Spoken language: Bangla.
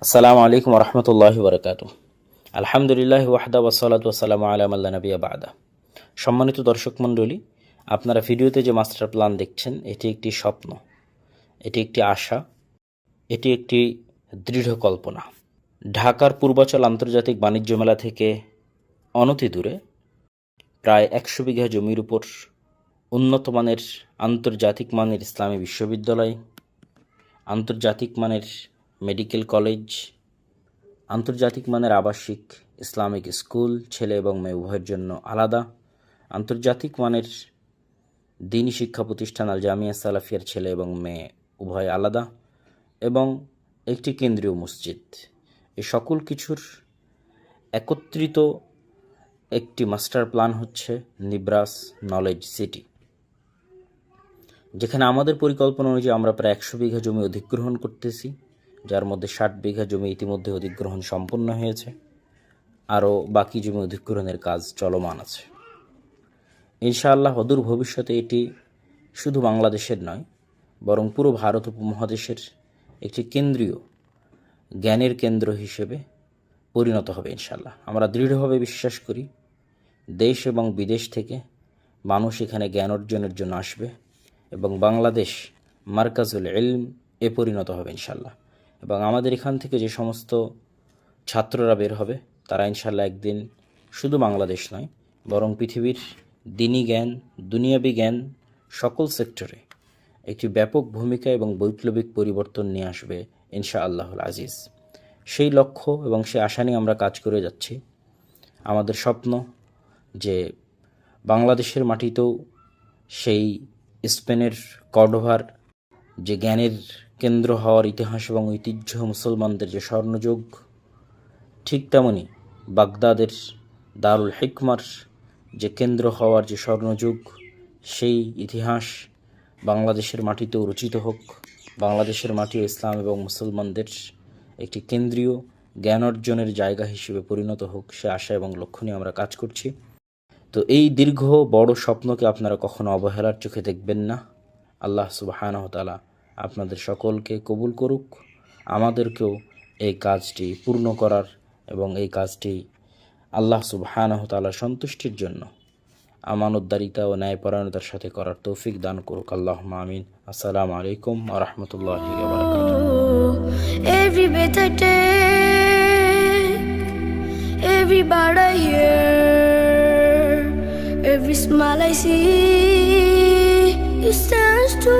আসসালামু আলাইকুম রহমতুল্লাহি বারকাত। আলহামদুলিল্লাহ ওয়াহদা ওয়াসসালাতু ওয়াসসালামু আলা মান লা নাবিয়্যা বা'দা। সম্মানিত দর্শক মণ্ডলী, আপনারা ভিডিওতে যে মাস্টার প্ল্যান দেখছেন, এটি একটি স্বপ্ন, এটি একটি আশা, এটি একটি দৃঢ় কল্পনা। ঢাকার পূর্বাচল আন্তর্জাতিক বাণিজ্য মেলা থেকে অনতি দূরে প্রায় 100 বিঘা জমির উপর উন্নত মানের আন্তর্জাতিক মানের ইসলামী বিশ্ববিদ্যালয়, আন্তর্জাতিক মানের মেডিকেল কলেজ, আন্তর্জাতিক মানের আবাসিক ইসলামিক স্কুল ছেলে এবং মেয়ে উভয়ের জন্য আলাদা, আন্তর্জাতিক মানের দ্বীনি শিক্ষা প্রতিষ্ঠান আল জামিয়া সালাফিয়ার ছেলে এবং মেয়ে উভয় আলাদা, এবং একটি কেন্দ্রীয় মসজিদ। এই সকল কিছুর একত্রিত একটি মাস্টার প্ল্যান হচ্ছে নিব্রাস নলেজ সিটি, যেখানে আমাদের পরিকল্পনা অনুযায়ী আমরা প্রায় 100 বিঘা জমি অধিগ্রহণ করতেছি, যার মধ্যে 60 বিঘা জমি ইতিমধ্যে অধিগ্রহণ সম্পন্ন হয়েছে, আরও বাকি জমি অধিগ্রহণের কাজ চলমান আছে। ইনশাআল্লাহ অদূর ভবিষ্যতে এটি শুধু বাংলাদেশের নয়, বরং পুরো ভারত উপমহাদেশের একটি কেন্দ্রীয় জ্ঞানের কেন্দ্র হিসেবে পরিণত হবে ইনশাআল্লাহ। আমরা দৃঢ়ভাবে বিশ্বাস করি দেশ এবং বিদেশ থেকে মানুষ এখানে জ্ঞান অর্জনের জন্য আসবে এবং বাংলাদেশ মার্কাজুল ইলম পরিণত হবে ইনশাআল্লাহ। এবং আমাদের এখান থেকে যে সমস্ত ছাত্ররা বের হবে, তারা ইনশাআল্লাহ একদিন শুধু বাংলাদেশ নয়, বরং পৃথিবীর দ্বীনি জ্ঞান, দুনিয়াবী জ্ঞান সকল সেক্টরে একটি ব্যাপক ভূমিকা এবং বৈপ্লবিক পরিবর্তন নিয়ে আসবে ইনশাআল্লাহুল আজিজ। সেই লক্ষ্য এবং সেই আশা নিয়ে আমরা কাজ করে যাচ্ছি। আমাদের স্বপ্ন যে বাংলাদেশের মাটিতেও সেই স্পেনের কর্ডোভার যে জ্ঞানের কেন্দ্র হওয়ার ইতিহাস এবং ঐতিহ্য, মুসলমানদের যে স্বর্ণযুগ, ঠিক তেমনি বাগদাদের দারুল হিকমার যে কেন্দ্র হওয়ার যে স্বর্ণযুগ, সেই ইতিহাস বাংলাদেশের মাটিতেও রচিত হোক। বাংলাদেশের মাটিও ইসলাম এবং মুসলমানদের একটি কেন্দ্রীয় জ্ঞান অর্জনের জায়গা হিসেবে পরিণত হোক, সে আশা এবং লক্ষ্য নিয়ে আমরা কাজ করছি। তো এই দীর্ঘ বড় স্বপ্নকে আপনারা কখনো অবহেলার চোখে দেখবেন না। আল্লাহ সুবহানাহু ওয়া তাআলা আপনাদের সকলকে কবুল করুক, আমাদেরকেও এই কাজটি পূর্ণ করার এবং এই কাজটি আল্লাহ সুবহানাহু ওয়া তাআলার সন্তুষ্টির জন্য আমানতদারিতা ও ন্যায়পরায়ণতার সাথে করার তৌফিক দান করুক। আল্লাহুম্মা আমিন। আসসালামু আলাইকুম ওয়া রাহমাতুল্লাহি ওয়া বারাকাতুহু। Every breath I take, every word I hear, every smile I see, it stands to